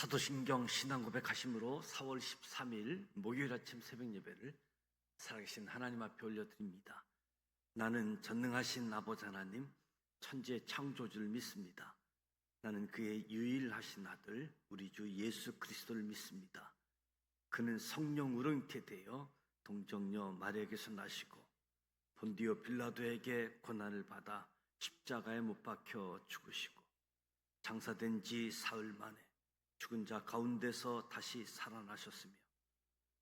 사도신경 신앙고백하심으로 4월 13일 목요일 아침 새벽 예배를 살아계신 하나님 앞에 올려드립니다. 나는 전능하신 아버지 하나님, 천지의 창조주를 믿습니다. 나는 그의 유일하신 아들 우리 주 예수 그리스도를 믿습니다. 그는 성령으로 잉태되어 동정녀 마리아에게서 나시고 본디오 빌라도에게 고난을 받아 십자가에 못 박혀 죽으시고 장사된 지 사흘 만에 죽은 자 가운데서 다시 살아나셨으며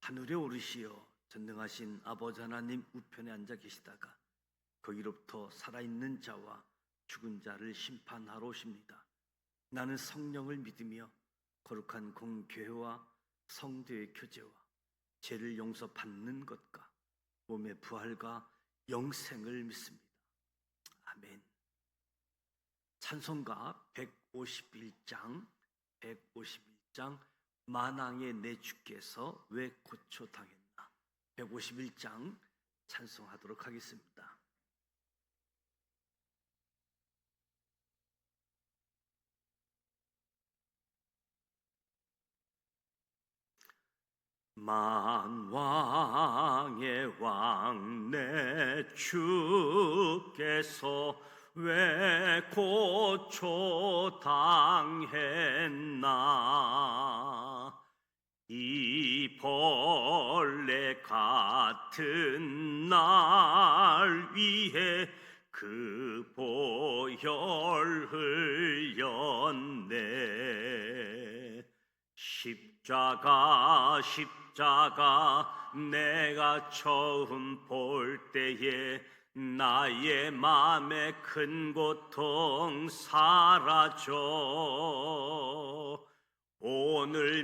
하늘에 오르시어 전능하신 아버지 하나님 우편에 앉아 계시다가 거기로부터 살아있는 자와 죽은 자를 심판하러 오십니다. 나는 성령을 믿으며 거룩한 공교회와 성도의 교제와 죄를 용서받는 것과 몸의 부활과 영생을 믿습니다. 아멘. 찬송가 151장 만왕의 내 주께서 왜 고초당했나, 151장 찬송하도록 하겠습니다. 만왕의 왕 내 주께서 왜 고초당했나, 이 벌레 같은 날 위해 그 보혈 흘렸네. 십자가 내가 처음 볼 때에 나의 맘에 큰 고통 사라져. 오늘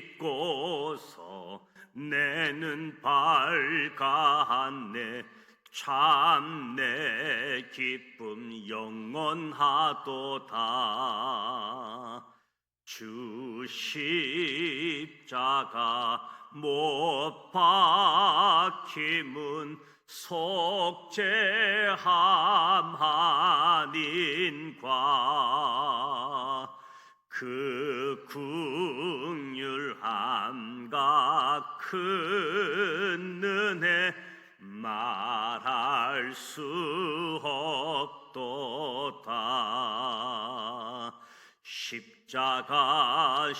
믿고서 내 눈 밝았네. 참 내 기쁨 영원하도다. 주 십자가 못 박힘은 속죄함 아닌가. 그 긍휼 함과 큰 은혜 말할 수 없도다. 십자가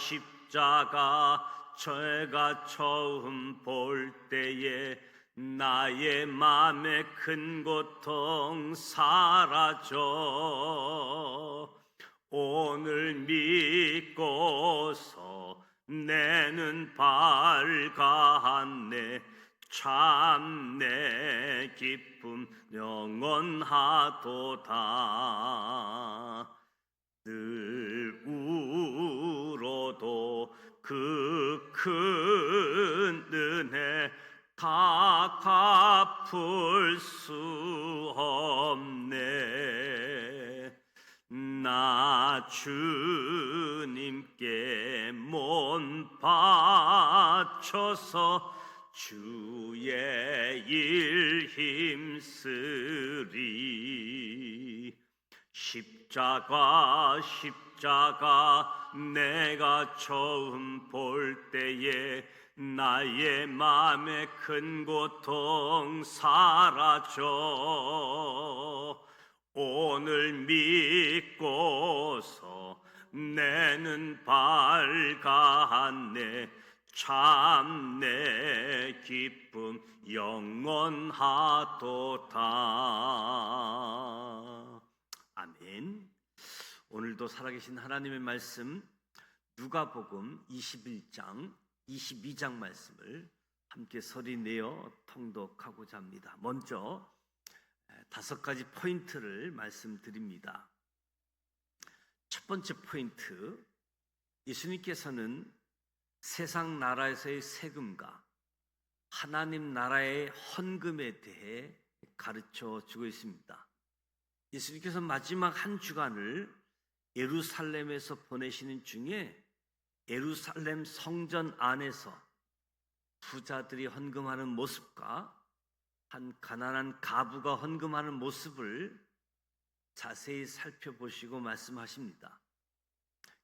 제가 처음 볼 때에 나의 맘에 큰 고통 사라져. 오늘 믿고서 내 눈 밝았네. 참 내 기쁨 영원하도다. 늘 울어도 그 큰 은혜 다 갚을 수 없네. 나 주님께 몸 바쳐서 주의 일 힘쓰리. 십자가 내가 처음 볼 때에 나의 맘에 큰 고통 사라져. 오늘 믿고서 내 눈 밝았네. 참 내 기쁨 영원하도다. 아멘. 오늘도 살아계신 하나님의 말씀 누가복음 21장 22장 말씀을 함께 소리내어 통독하고자 합니다. 먼저 5가지 포인트를 말씀드립니다. 첫 번째 포인트, 예수님께서는 세상 나라에서의 세금과 하나님 나라의 헌금에 대해 가르쳐 주고 있습니다. 예수님께서 마지막 한 주간을 예루살렘에서 보내시는 중에 예루살렘 성전 안에서 부자들이 헌금하는 모습과 한 가난한 가부가 헌금하는 모습을 자세히 살펴보시고 말씀하십니다.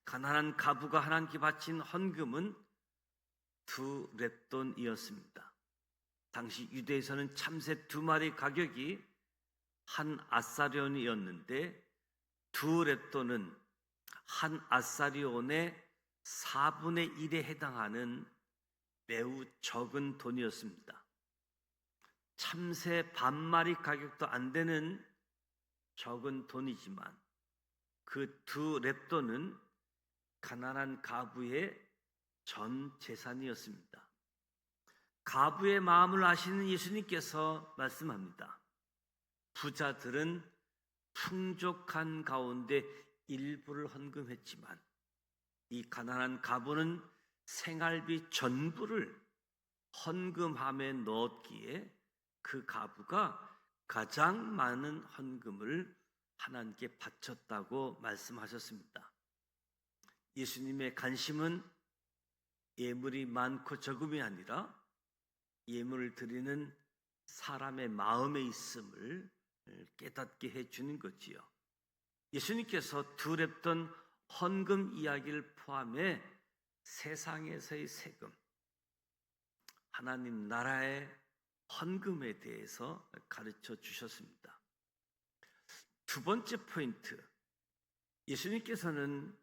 가난한 가부가 하나님께 바친 헌금은 2렙돈이었습니다. 당시 유대에서는 참새 2마리 가격이 한 아사리온이었는데 2렙돈은 한 아사리온의 4분의 1에 해당하는 매우 적은 돈이었습니다. 참새 반마리 가격도 안 되는 적은 돈이지만 그 2렙돈은 가난한 가부의 전 재산이었습니다. 가부의 마음을 아시는 예수님께서 말씀합니다. 부자들은 풍족한 가운데 일부를 헌금했지만 이 가난한 가부는 생활비 전부를 헌금함에 넣었기에 그 가부가 가장 많은 헌금을 하나님께 바쳤다고 말씀하셨습니다. 예수님의 관심은 예물이 많고 적음이 아니라 예물을 드리는 사람의 마음에 있음을 깨닫게 해주는 거지요. 예수님께서 2렙돈 헌금 이야기를 포함해 세상에서의 세금, 하나님 나라의 헌금에 대해서 가르쳐 주셨습니다. 두 번째 포인트, 예수님께서는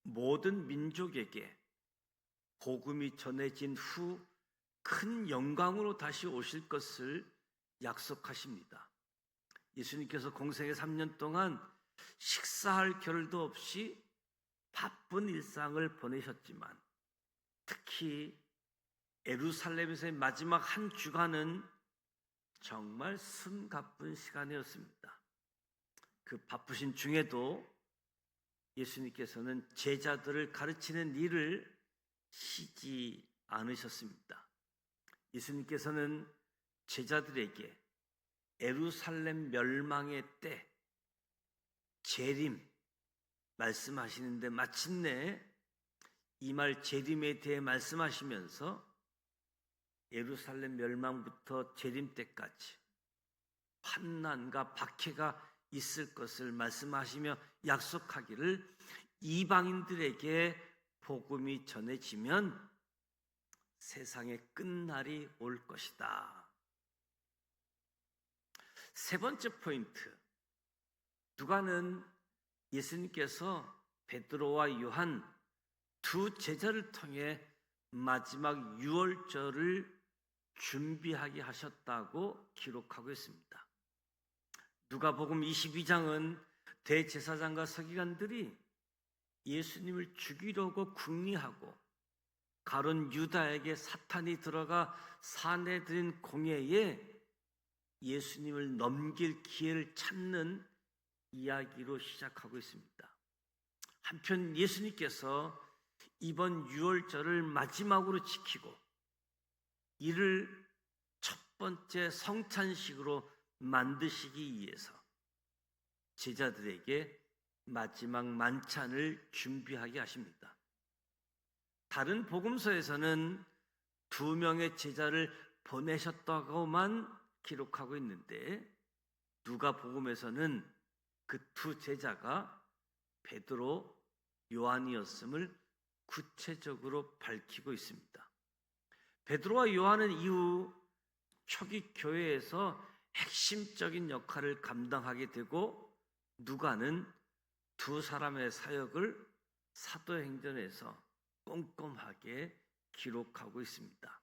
모든 민족에게 복음이 전해진 후 큰 영광으로 다시 오실 것을 약속하십니다. 예수님께서 공생애 3년 동안 식사할 겨를도 없이 바쁜 일상을 보내셨지만 특히 예루살렘에서의 마지막 한 주간은 정말 숨가쁜 시간이었습니다. 그 바쁘신 중에도 예수님께서는 제자들을 가르치는 일을 쉬지 않으셨습니다. 예수님께서는 제자들에게 예루살렘 멸망의 때 재림 말씀하시는데 마침내 이 말 재림에 대해 말씀하시면서 예루살렘 멸망부터 재림 때까지 환난과 박해가 있을 것을 말씀하시며 약속하기를 이방인들에게 복음이 전해지면 세상의 끝날이 올 것이다. 세 번째 포인트, 누가는 예수님께서 베드로와 요한 두 제자를 통해 마지막 유월절을 준비하게 하셨다고 기록하고 있습니다. 누가복음 22장은 대제사장과 서기관들이 예수님을 죽이려고 궁리하고 가룟 유다에게 사탄이 들어가 사내들인 공회에 예수님을 넘길 기회를 찾는 이야기로 시작하고 있습니다. 한편 예수님께서 이번 유월절을 마지막으로 지키고 이를 첫 번째 성찬식으로 만드시기 위해서 제자들에게 마지막 만찬을 준비하게 하십니다. 다른 복음서에서는 2명의 제자를 보내셨다고만 기록하고 있는데 누가복음에서는 그 2 제자가 베드로, 요한이었음을 구체적으로 밝히고 있습니다. 베드로와 요한은 이후 초기 교회에서 핵심적인 역할을 감당하게 되고 누가는 2 사람의 사역을 사도행전에서 꼼꼼하게 기록하고 있습니다.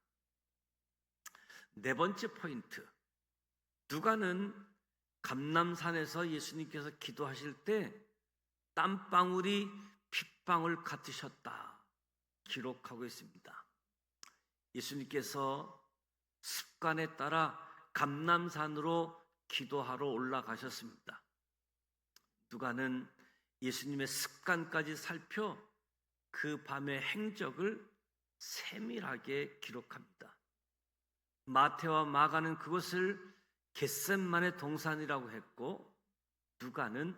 네 번째 포인트, 누가는 감람산에서 예수님께서 기도하실 때 땀방울이 핏방울 같으셨다 기록하고 있습니다. 예수님께서 습관에 따라 감람산으로 기도하러 올라가셨습니다. 누가는 예수님의 습관까지 살펴 그 밤의 행적을 세밀하게 기록합니다. 마태와 마가는 그것을 겟셋만의 동산이라고 했고 누가는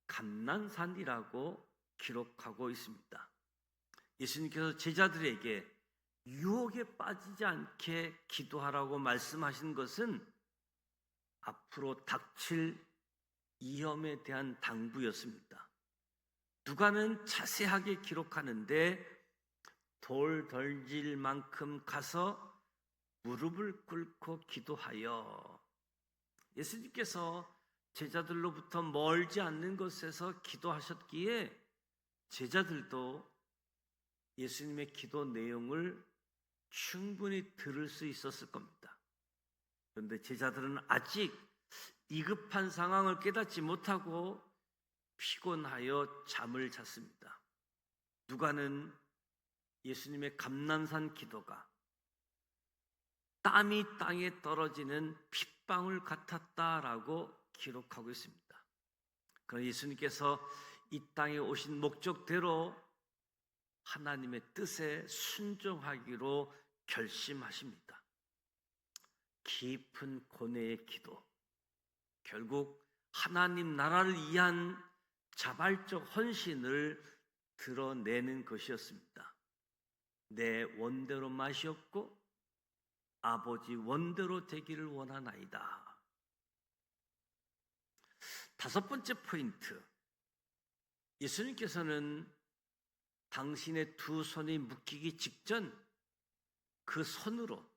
감람산이라고 기록하고 있습니다. 예수님께서 제자들에게 유혹에 빠지지 않게 기도하라고 말씀하신 것은 앞으로 닥칠 위험에 대한 당부였습니다. 누가는 자세하게 기록하는데 돌 던질 만큼 가서 무릎을 꿇고 기도하여, 예수님께서 제자들로부터 멀지 않는 곳에서 기도하셨기에 제자들도 예수님의 기도 내용을 충분히 들을 수 있었을 겁니다. 그런데 제자들은 아직 위급한 상황을 깨닫지 못하고 피곤하여 잠을 잤습니다. 누가는 예수님의 감난산 기도가 땀이 땅에 떨어지는 핏방울 같았다라고 기록하고 있습니다. 그러나 예수님께서 이 땅에 오신 목적대로 하나님의 뜻에 순종하기로 결심하십니다. 깊은 고뇌의 기도, 결국 하나님 나라를 위한 자발적 헌신을 드러내는 것이었습니다. 내 원대로 마시옵고 아버지 원대로 되기를 원하나이다. 다섯 번째 포인트, 예수님께서는 당신의 두 손이 묶이기 직전 그 손으로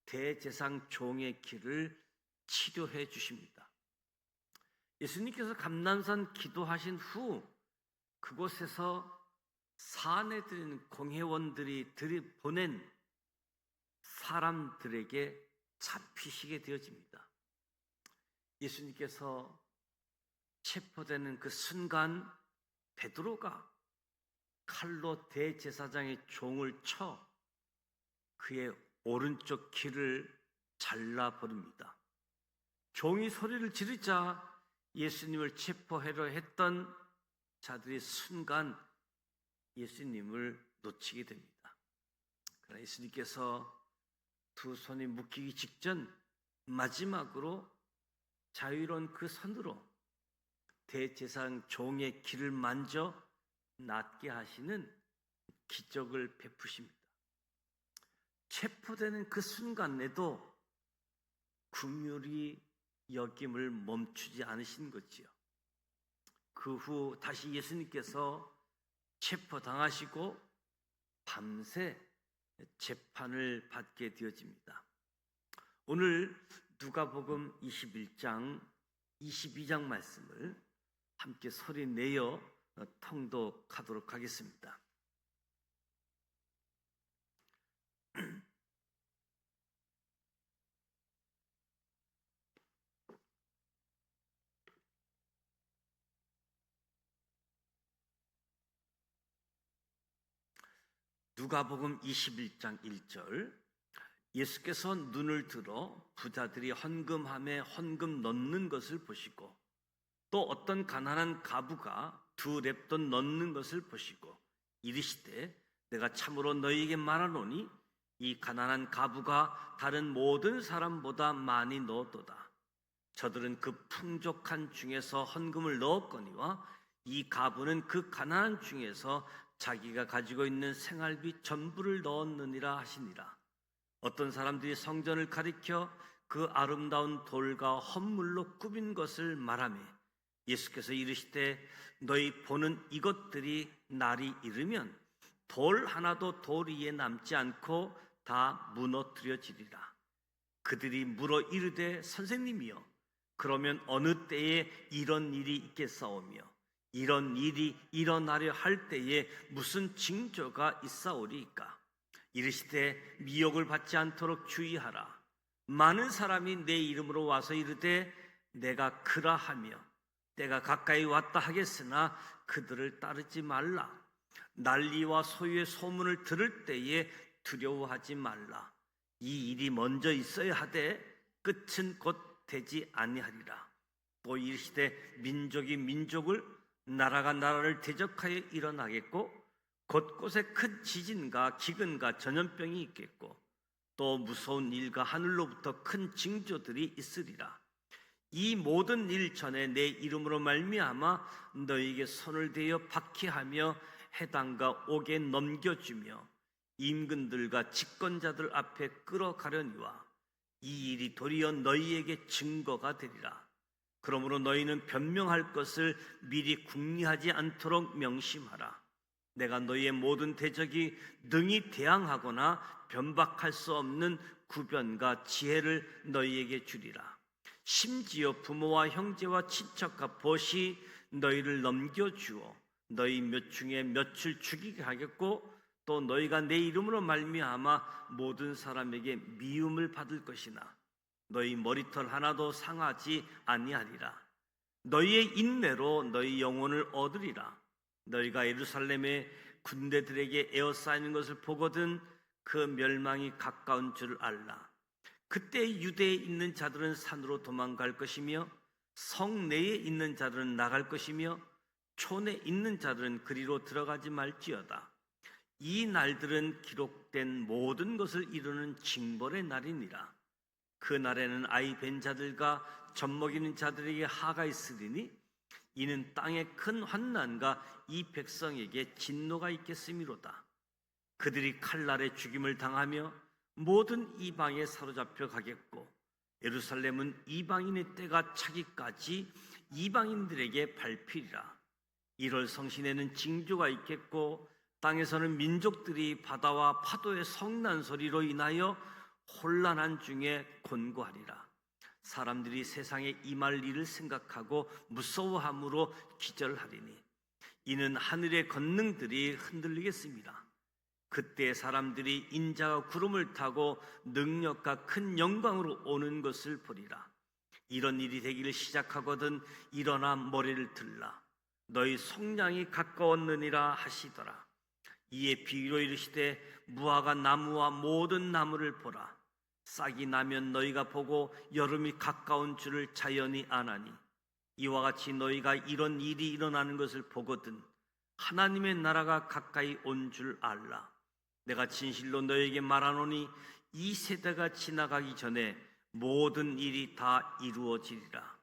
대제사장 종의 길을 치료해 주십니다. 예수님께서 감난산 기도하신 후 그곳에서 사내들인 공회원들이 보낸 사람들에게 잡히시게 되어집니다. 예수님께서 체포되는 그 순간 베드로가 칼로 대제사장의 종을 쳐 그의 오른쪽 귀를 잘라버립니다. 종이 소리를 지르자 예수님을 체포하려 했던 자들이 순간 예수님을 놓치게 됩니다. 그러나 예수님께서 두 손이 묶이기 직전 마지막으로 자유로운 그 손으로 대제사장 종의 귀를 만져 낫게 하시는 기적을 베푸십니다. 체포되는 그 순간에도 긍휼히 여김을 멈추지 않으신 거지요. 그 후 다시 예수님께서 체포당하시고 밤새 재판을 받게 되어집니다. 오늘 누가복음 21장, 22장 말씀을 함께 소리 내어 통독하도록 하겠습니다. 누가복음 21장 1절, 예수께서 눈을 들어 부자들이 헌금함에 헌금 넣는 것을 보시고 또 어떤 가난한 과부가 두 렙돈 넣는 것을 보시고 이르시되 내가 참으로 너희에게 말하노니 이 가난한 과부가 다른 모든 사람보다 많이 넣었도다. 저들은 그 풍족한 중에서 헌금을 넣었거니와 이 과부는 그 가난한 중에서 자기가 가지고 있는 생활비 전부를 넣었느니라 하시니라. 어떤 사람들이 성전을 가리켜 그 아름다운 돌과 헌물로 꾸민 것을 말하며 예수께서 이르시되 너희 보는 이것들이 날이 이르면 돌 하나도 돌 위에 남지 않고 다 무너뜨려지리라. 그들이 물어 이르되 선생님이여 그러면 어느 때에 이런 일이 있겠사오며 이런 일이 일어나려 할 때에 무슨 징조가 있사오리이까? 이르시되 미혹을 받지 않도록 주의하라. 많은 사람이 내 이름으로 와서 이르되 내가 그라하며 때가 가까이 왔다 하겠으나 그들을 따르지 말라. 난리와 소유의 소문을 들을 때에 두려워하지 말라. 이 일이 먼저 있어야 하되 끝은 곧 되지 아니하리라. 또 이르시되 민족이 민족을 나라가 나라를 대적하여 일어나겠고 곳곳에 큰 지진과 기근과 전염병이 있겠고 또 무서운 일과 하늘로부터 큰 징조들이 있으리라. 이 모든 일 전에 내 이름으로 말미암아 너희에게 손을 대어 박해하며 해당과 옥에 넘겨주며 임금들과 집권자들 앞에 끌어가려니와 이 일이 도리어 너희에게 증거가 되리라. 그러므로 너희는 변명할 것을 미리 궁리하지 않도록 명심하라. 내가 너희의 모든 대적이 능히 대항하거나 변박할 수 없는 구변과 지혜를 너희에게 주리라. 심지어 부모와 형제와 친척과 벗이 너희를 넘겨주어 너희 몇 중에 몇을 죽이게 하겠고, 또 너희가 내 이름으로 말미암아 모든 사람에게 미움을 받을 것이나 너희 머리털 하나도 상하지 아니하리라. 너희의 인내로 너희 영혼을 얻으리라. 너희가 예루살렘의 군대들에게 에워싸이는 것을 보거든 그 멸망이 가까운 줄 알라. 그때 유대에 있는 자들은 산으로 도망갈 것이며 성 내에 있는 자들은 나갈 것이며 촌에 있는 자들은 그리로 들어가지 말지어다. 이 날들은 기록된 모든 것을 이루는 징벌의 날이니라. 그 날에는 아이 벤 자들과 젖먹이는 자들에게 하가 있으리니 이는 땅의 큰 환난과 이 백성에게 진노가 있겠음이로다. 그들이 칼날에 죽임을 당하며 모든 이방에 사로잡혀 가겠고, 예루살렘은 이방인의 때가 차기까지 이방인들에게 밟히리라. 1월 성신에는 징조가 있겠고, 땅에서는 민족들이 바다와 파도의 성난 소리로 인하여 혼란한 중에 곤고하리라. 사람들이 세상에 임할 일을 생각하고 무서워함으로 기절하리니 이는 하늘의 권능들이 흔들리겠습니다. 그때 사람들이 인자가 구름을 타고 능력과 큰 영광으로 오는 것을 보리라. 이런 일이 되기를 시작하거든 일어나 머리를 들라. 너희 속량이 가까웠느니라 하시더라. 이에 비유로 이르시되 무화과 나무와 모든 나무를 보라. 싹이 나면 너희가 보고 여름이 가까운 줄을 자연히 아나니, 이와 같이 너희가 이런 일이 일어나는 것을 보거든 하나님의 나라가 가까이 온 줄 알라. 내가 진실로 너희에게 말하노니 이 세대가 지나가기 전에 모든 일이 다 이루어지리라.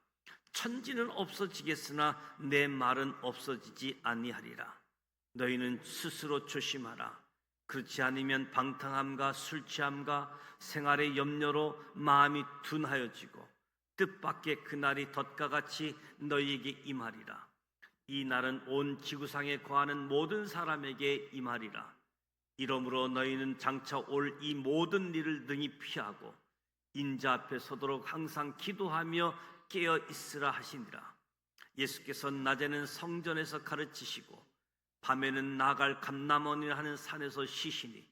천지는 없어지겠으나 내 말은 없어지지 아니하리라. 너희는 스스로 조심하라. 그렇지 않으면 방탕함과 술취함과 생활의 염려로 마음이 둔하여지고 뜻밖의 그날이 덫과 같이 너희에게 임하리라. 이 날은 온 지구상에 거하는 모든 사람에게 임하리라. 이러므로 너희는 장차 올 이 모든 일을 능히 피하고 인자 앞에 서도록 항상 기도하며 깨어 있으라 하시니라. 예수께서 낮에는 성전에서 가르치시고 밤에는 나갈 감람원이라 하는 산에서 쉬시니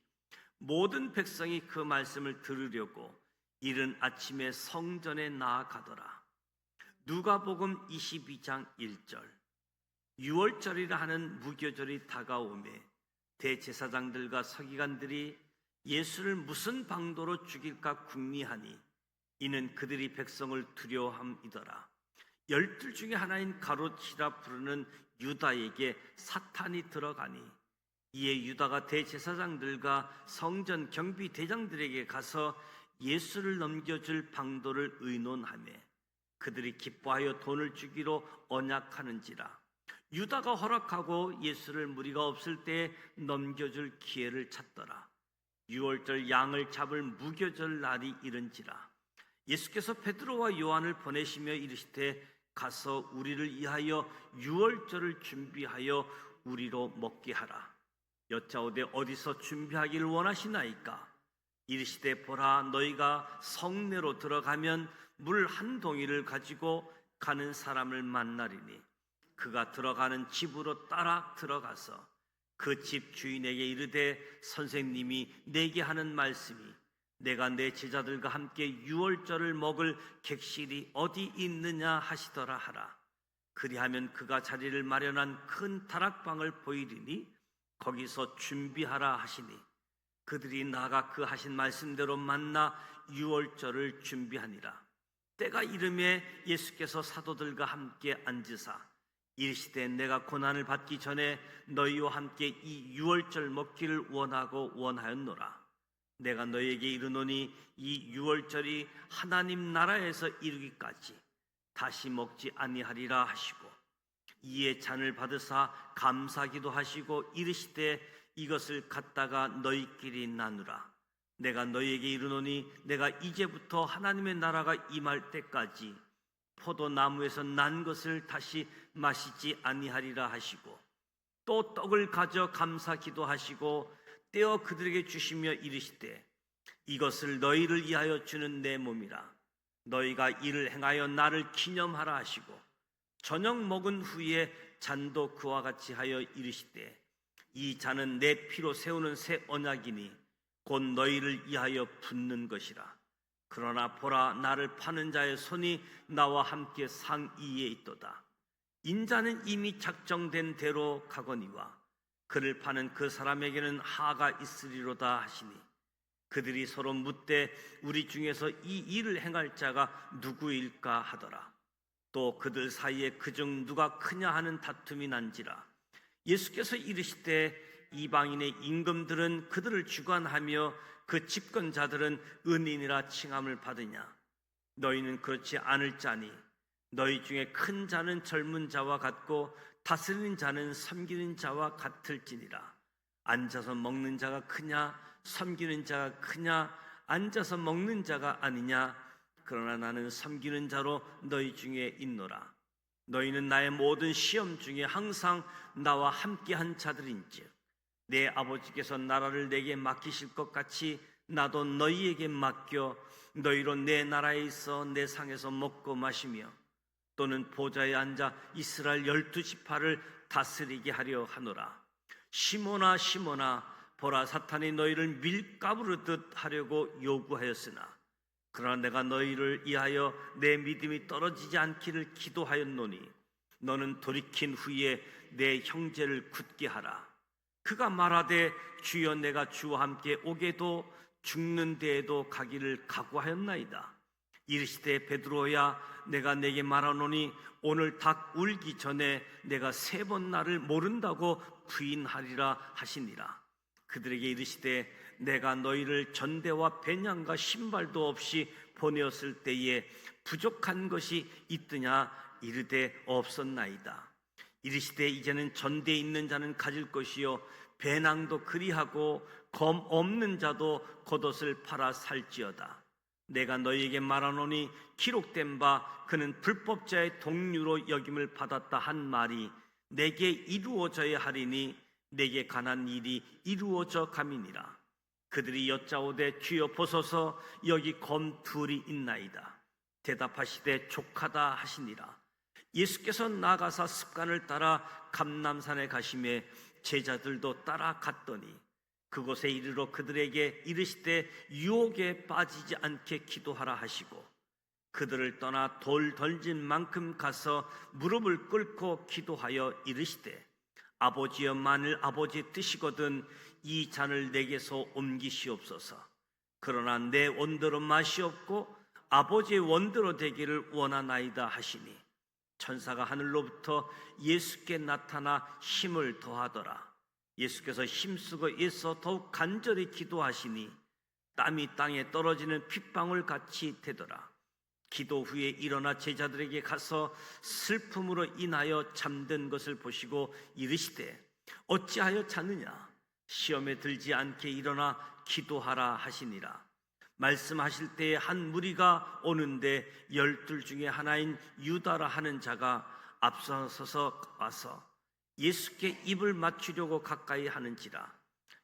모든 백성이 그 말씀을 들으려고 이른 아침에 성전에 나아가더라. 누가복음 22장 1절. 유월절이라 하는 무교절이 다가오매 대제사장들과 서기관들이 예수를 무슨 방도로 죽일까 궁리하니 이는 그들이 백성을 두려워함이더라. 12 중에 하나인 가롯이라 부르는 유다에게 사탄이 들어가니 이에 유다가 대제사장들과 성전 경비대장들에게 가서 예수를 넘겨줄 방도를 의논하며 그들이 기뻐하여 돈을 주기로 언약하는지라. 유다가 허락하고 예수를 무리가 없을 때에 넘겨줄 기회를 찾더라. 유월절 양을 잡을 무교절 날이 이른지라. 예수께서 베드로와 요한을 보내시며 이르시되 가서 우리를 위하여 유월절을 준비하여 우리로 먹게 하라. 여짜오되 어디서 준비하기를 원하시나이까? 이르시되 보라, 너희가 성내로 들어가면 물 한 동이를 가지고 가는 사람을 만나리니 그가 들어가는 집으로 따라 들어가서 그 집 주인에게 이르되 선생님이 내게 하는 말씀이 내가 내 제자들과 함께 유월절을 먹을 객실이 어디 있느냐 하시더라 하라. 그리하면 그가 자리를 마련한 큰 다락방을 보이리니 거기서 준비하라 하시니 그들이 나가 그 하신 말씀대로 만나 유월절을 준비하니라. 때가 이름에 예수께서 사도들과 함께 앉으사 이르시되 내가 고난을 받기 전에 너희와 함께 이 유월절 먹기를 원하고 원하였노라. 내가 너희에게 이르노니 이 유월절이 하나님 나라에서 이르기까지 다시 먹지 아니하리라 하시고 이에 잔을 받으사 감사기도 하시고 이르시되 이것을 갖다가 너희끼리 나누라. 내가 너희에게 이르노니 내가 이제부터 하나님의 나라가 임할 때까지 포도나무에서 난 것을 다시 마시지 아니하리라 하시고, 또 떡을 가져 감사 기도하시고 떼어 그들에게 주시며 이르시되, 이것을 너희를 위하여 주는 내 몸이라. 너희가 이를 행하여 나를 기념하라 하시고, 저녁 먹은 후에 잔도 그와 같이 하여 이르시되, 이 잔은 내 피로 세우는 새 언약이니 곧 너희를 위하여 붓는 것이라. 그러나 보라, 나를 파는 자의 손이 나와 함께 상이에 있도다. 인자는 이미 작정된 대로 가거니와 그를 파는 그 사람에게는 하가 있으리로다 하시니, 그들이 서로 묻되 우리 중에서 이 일을 행할 자가 누구일까 하더라. 또 그들 사이에 그중 누가 크냐 하는 다툼이 난지라. 예수께서 이르시되, 이방인의 임금들은 그들을 주관하며 그 집권자들은 은인이라 칭함을 받으냐. 너희는 그렇지 않을 자니, 너희 중에 큰 자는 젊은 자와 같고 다스리는 자는 섬기는 자와 같을지니라. 앉아서 먹는 자가 크냐, 섬기는 자가 크냐? 앉아서 먹는 자가 아니냐? 그러나 나는 섬기는 자로 너희 중에 있노라. 너희는 나의 모든 시험 중에 항상 나와 함께한 자들인즉, 내 아버지께서 나라를 내게 맡기실 것 같이 나도 너희에게 맡겨 너희로 내 나라에 있어 내 상에서 먹고 마시며, 또는 보좌에 앉아 이스라엘 12지파를 다스리게 하려 하노라. 시몬아, 시몬아, 보라, 사탄이 너희를 밀가부르듯 하려고 요구하였으나, 그러나 내가 너희를 위하여 내 믿음이 떨어지지 않기를 기도하였노니, 너는 돌이킨 후에 내 형제를 굳게 하라. 그가 말하되, 주여, 내가 주와 함께 오게도 죽는 데에도 가기를 각오하였나이다. 이르시되, 베드로야, 내가 내게 말하노니 오늘 닭 울기 전에 내가 3번 나를 모른다고 부인하리라 하시니라. 그들에게 이르시되, 내가 너희를 전대와 배냥과 신발도 없이 보내었을 때에 부족한 것이 있더냐? 이르되 없었나이다. 이르시되, 이제는 전대에 있는 자는 가질 것이요 배낭도 그리하고 검 없는 자도 겉옷을 팔아 살지어다. 내가 너희에게 말하노니 기록된 바 그는 불법자의 동류로 여김을 받았다 한 말이 내게 이루어져야 하리니 내게 관한 일이 이루어져 감이니라. 그들이 여짜오되, 주여 보소서, 여기 검 둘이 있나이다. 대답하시되, 족하다 하시니라. 예수께서 나가사 습관을 따라 감람산에 가시매 제자들도 따라갔더니, 그곳에 이르러 그들에게 이르시되 유혹에 빠지지 않게 기도하라 하시고, 그들을 떠나 돌 던진 만큼 가서 무릎을 꿇고 기도하여 이르시되, 아버지여, 만일 아버지의 뜻이거든 이 잔을 내게서 옮기시옵소서. 그러나 내 원대로 마시옵고 아버지의 원대로 되기를 원하나이다 하시니, 천사가 하늘로부터 예수께 나타나 힘을 더하더라. 예수께서 힘쓰고 있어 더욱 간절히 기도하시니 땀이 땅에 떨어지는 핏방울 같이 되더라. 기도 후에 일어나 제자들에게 가서 슬픔으로 인하여 잠든 것을 보시고 이르시되, 어찌하여 자느냐? 시험에 들지 않게 일어나 기도하라 하시니라. 말씀하실 때에 한 무리가 오는데 12 중에 하나인 유다라 하는 자가 앞서서서 와서 예수께 입을 맞추려고 가까이 하는지라.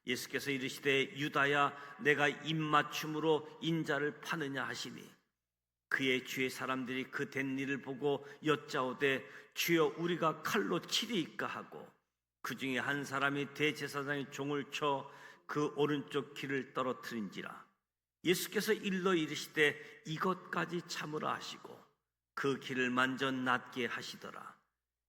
예수께서 이르시되, 유다야, 내가 입맞춤으로 인자를 파느냐 하시니, 그의 주의 사람들이 그 된 일을 보고 여짜오되, 주여, 우리가 칼로 치리이까 하고, 그 중에 한 사람이 대제사장의 종을 쳐 그 오른쪽 귀를 떨어뜨린지라. 예수께서 일러 이르시되, 이것까지 참으라 하시고 그 귀를 만져 낫게 하시더라.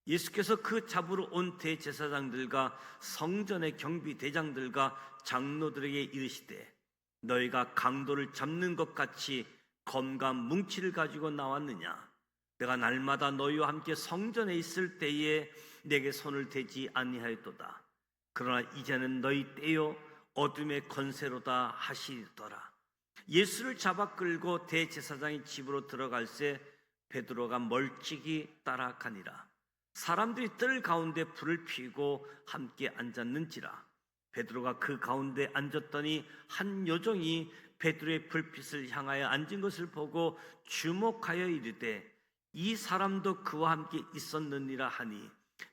예수께서 그 잡으러 온 대제사장들과 성전의 경비대장들과 장로들에게 이르시되, 너희가 강도를 잡는 것 같이 검과 뭉치를 가지고 나왔느냐? 내가 날마다 너희와 함께 성전에 있을 때에 내게 손을 대지 아니하였도다. 그러나 이제는 너희 때요 어둠의 권세로다 하시더라. 예수를 잡아 끌고 대제사장의 집으로 들어갈새 베드로가 멀찍이 따라가니라. 사람들이 뜰 가운데 불을 피우고 함께 앉았는지라. 베드로가 그 가운데 앉았더니 한 요정이 베드로의 불빛을 향하여 앉은 것을 보고 주목하여 이르되, 이 사람도 그와 함께 있었느니라 하니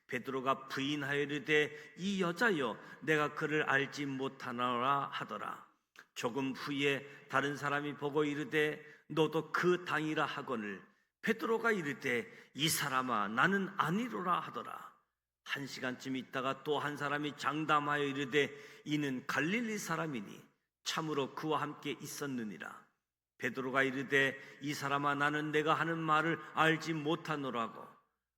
베드로가 부인하여 이르되 이 여자여 내가 그를 알지 못하노라 하더라. 조금 후에 다른 사람이 보고 이르되 너도 그 당이라 하거늘 베드로가 이르되 이 사람아 나는 아니로라 하더라. 1시간쯤 있다가 또 한 사람이 장담하여 이르되 이는 갈릴리 사람이니 참으로 그와 함께 있었느니라. 베드로가 이르되 이 사람아 나는 내가 하는 말을 알지 못하노라고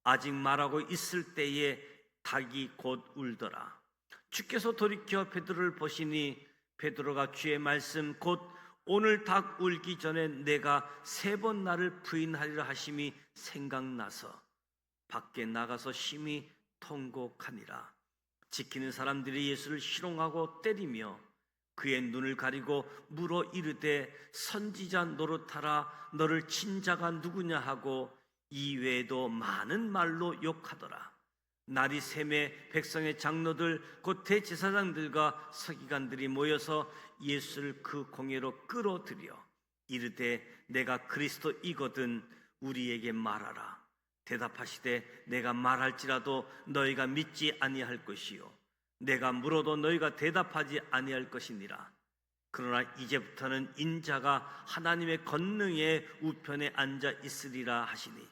아직 말하고 있을 때에 닭이 곧 울더라. 주께서 돌이켜 베드로를 보시니 베드로가 주의 말씀 곧 오늘 닭 울기 전에 내가 3번 나를 부인하리라 하심이 생각나서 밖에 나가서 심히 통곡하니라. 지키는 사람들이 예수를 희롱하고 때리며 그의 눈을 가리고 물어 이르되 선지자 노릇하라 너를 친 자가 누구냐 하고 이외에도 많은 말로 욕하더라. 날이 새매 백성의 장로들 곧 대제사장들과 서기관들이 모여서 예수를 그 공회로 끌어들여 이르되 내가 그리스도이거든 우리에게 말하라. 대답하시되 내가 말할지라도 너희가 믿지 아니할 것이요 내가 물어도 너희가 대답하지 아니할 것이니라. 그러나 이제부터는 인자가 하나님의 권능의 우편에 앉아 있으리라 하시니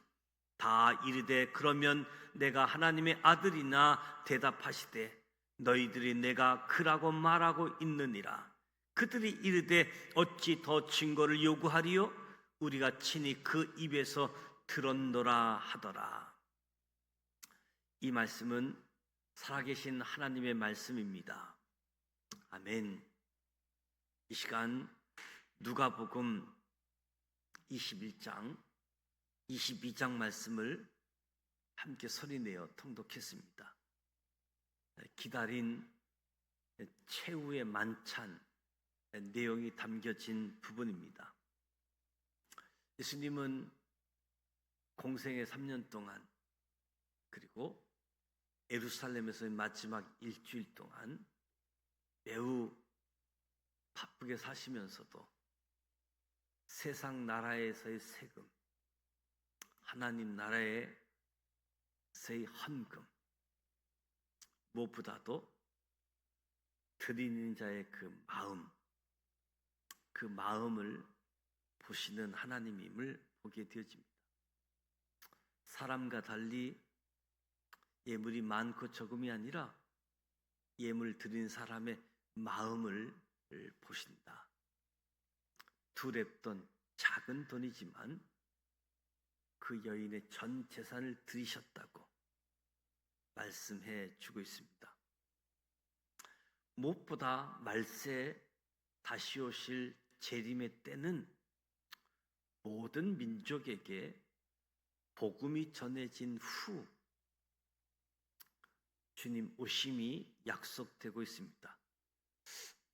다 이르되 그러면 내가 하나님의 아들이나 대답하시되 너희들이 내가 그라고 말하고 있느니라. 그들이 이르되 어찌 더 증거를 요구하리요? 우리가 친히 그 입에서 들었노라 하더라. 이 말씀은 살아계신 하나님의 말씀입니다. 아멘. 이 시간 누가복음 21장 22장 말씀을 함께 소리내어 통독했습니다. 기다린 최후의 만찬 내용이 담겨진 부분입니다. 예수님은 공생의 3년 동안 그리고 예루살렘에서의 마지막 일주일 동안 매우 바쁘게 사시면서도 세상 나라에서의 세금, 하나님 나라에서의 헌금, 무엇보다도 드리는 자의 그 마음을 보시는 하나님임을 보게 되어집니다. 사람과 달리 예물이 많고 적음이 아니라 예물 드린 사람의 마음을 보신다. 두렵던 작은 돈이지만 그 여인의 전 재산을 드리셨다고 말씀해 주고 있습니다. 무엇보다 말세 다시 오실 재림의 때는 모든 민족에게 복음이 전해진 후 주님 오심이 약속되고 있습니다.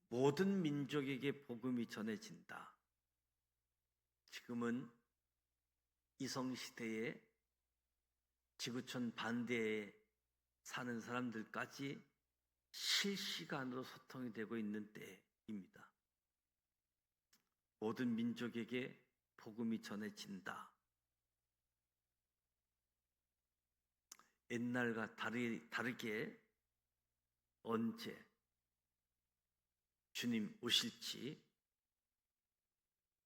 모든 민족에게 복음이 전해진다. 지금은 이성시대에 지구촌 반대에 사는 사람들까지 실시간으로 소통이 되고 있는 때입니다. 모든 민족에게 복음이 전해진다. 옛날과 다르게 언제 주님 오실지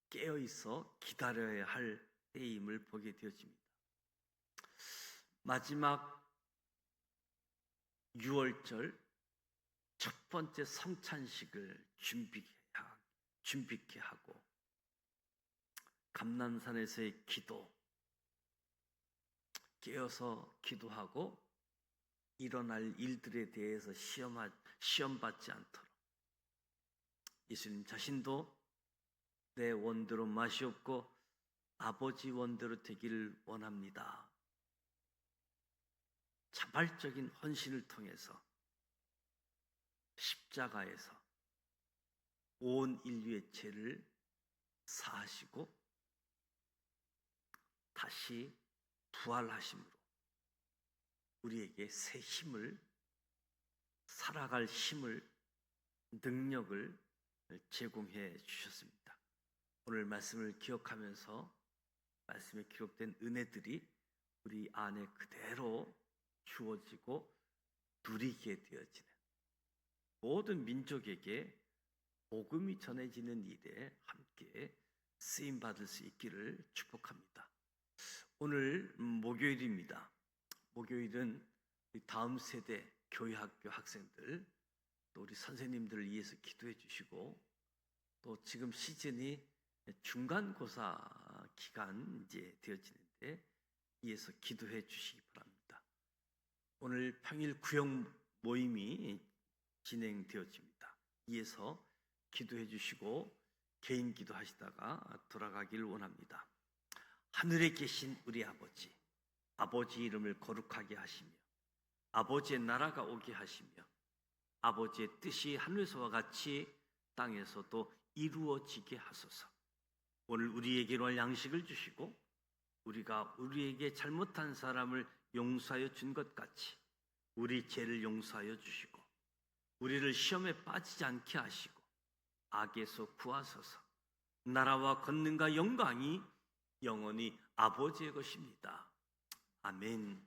깨어있어 기다려야 할 때임을 보게 되어집니다. 마지막 6월절 첫 번째 성찬식을 준비케 하고 감람산에서의 기도, 깨어서 기도하고 일어날 일들에 대해서 시험받지 않도록 예수님 자신도 내 원대로 마시옵고 아버지 원대로 되기를 원합니다. 자발적인 헌신을 통해서 십자가에서 온 인류의 죄를 사하시고 다시 부활하심으로 우리에게 새 힘을, 살아갈 힘을, 능력을 제공해 주셨습니다. 오늘 말씀을 기억하면서 말씀에 기록된 은혜들이 우리 안에 그대로 주어지고 누리게 되어지는 모든 민족에게 복음이 전해지는 일에 함께 쓰임 받을 수 있기를 축복합니다. 오늘 목요일입니다. 목요일은 우리 다음 세대 교회학교 학생들 또 우리 선생님들을 위해서 기도해 주시고 또 지금 시즌이 중간고사 기간 이제 되어지는데 위해서 기도해 주시기 바랍니다. 오늘 평일 구역 모임이 진행되어집니다. 위해서 기도해 주시고 개인 기도하시다가 돌아가길 원합니다. 하늘에 계신 우리 아버지, 아버지 이름을 거룩하게 하시며 아버지의 나라가 오게 하시며 아버지의 뜻이 하늘에서와 같이 땅에서도 이루어지게 하소서. 오늘 우리에게 일용할 양식을 주시고 우리가 우리에게 잘못한 사람을 용서하여 준 것 같이 우리 죄를 용서하여 주시고 우리를 시험에 빠지지 않게 하시고 악에서 구하소서. 나라와 권능과 영광이 영원히 아버지의 것입니다. 아멘.